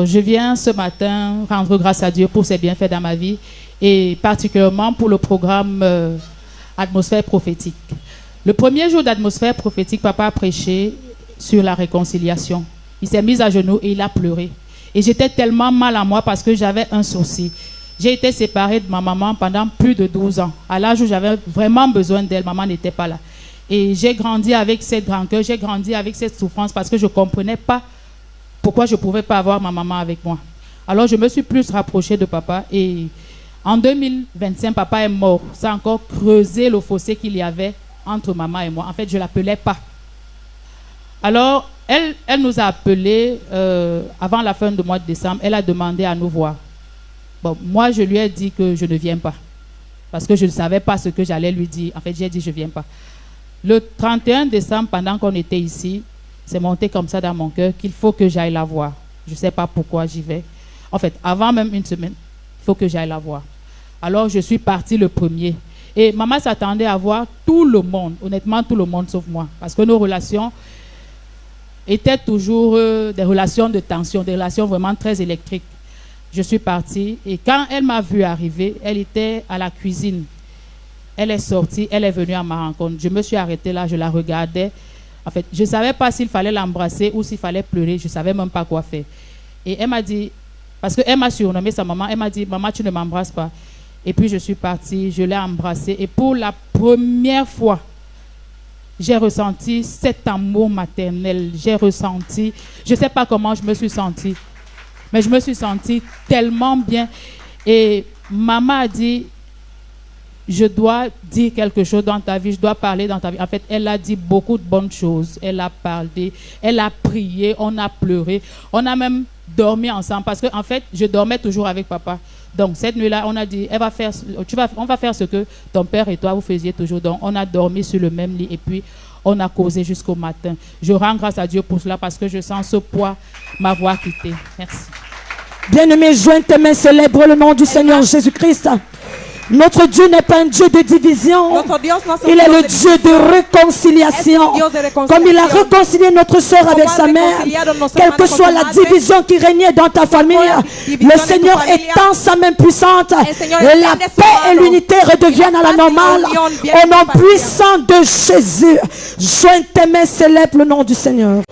je viens ce matin rendre grâce à Dieu pour ses bienfaits dans ma vie et particulièrement pour le programme Atmosphère prophétique. Le premier jour d'Atmosphère prophétique, papa a prêché sur la réconciliation. Il s'est mis à genoux et il a pleuré. Et j'étais tellement mal à moi parce que j'avais un souci. J'ai été séparée de ma maman pendant plus de 12 ans. À l'âge où j'avais vraiment besoin d'elle, maman n'était pas là. Et j'ai grandi avec cette rancœur, j'ai grandi avec cette souffrance parce que je ne comprenais pas pourquoi je ne pouvais pas avoir ma maman avec moi. Alors je me suis plus rapprochée de papa et en 2025, papa est mort. Ça a encore creusé le fossé qu'il y avait entre maman et moi. En fait, je ne l'appelais pas. Alors, elle nous a appelés avant la fin du mois de décembre. Elle a demandé à nous voir. Bon, moi, je lui ai dit que je ne viens pas. Parce que je ne savais pas ce que j'allais lui dire. En fait, j'ai dit je ne viens pas. Le 31 décembre, pendant qu'on était ici, c'est monté comme ça dans mon cœur qu'il faut que j'aille la voir. Je ne sais pas pourquoi j'y vais. En fait, avant même une semaine, il faut que j'aille la voir. Alors, je suis partie le premier. Et maman s'attendait à voir tout le monde, honnêtement tout le monde sauf moi. Parce que nos relations étaient toujours des relations de tension, des relations vraiment très électriques. Je suis partie et quand elle m'a vue arriver, elle était à la cuisine. Elle est sortie, elle est venue à ma rencontre. Je me suis arrêtée là, je la regardais. En fait, je ne savais pas s'il fallait l'embrasser ou s'il fallait pleurer. Je ne savais même pas quoi faire. Et elle m'a dit, parce qu'elle m'a surnommé sa maman, elle m'a dit, maman, tu ne m'embrasses pas. Et puis je suis partie, je l'ai embrassée. Et pour la première fois, j'ai ressenti cet amour maternel. J'ai ressenti, je ne sais pas comment je me suis sentie, mais je me suis sentie tellement bien. Et maman a dit, je dois dire quelque chose dans ta vie, je dois parler dans ta vie. En fait, elle a dit beaucoup de bonnes choses. Elle a parlé, elle a prié, on a pleuré. On a même dormi ensemble parce qu'en fait, je dormais toujours avec papa. Donc, cette nuit-là, on a dit, on va faire ce que ton père et toi, vous faisiez toujours. Donc, on a dormi sur le même lit et puis on a causé jusqu'au matin. Je rends grâce à Dieu pour cela parce que je sens ce poids m'avoir quitté. Merci. Bien-aimés, joignez tes mains, célèbre le nom du Seigneur Jésus-Christ. Notre Dieu n'est pas un Dieu de division. Il est le Dieu de réconciliation. Comme il a réconcilié notre sœur avec sa mère, quelle que soit la division qui régnait dans ta famille, le Seigneur étend sa main puissante et la paix et l'unité redeviennent à la normale. Au nom puissant de Jésus, joigne tes mains, célèbre le nom du Seigneur.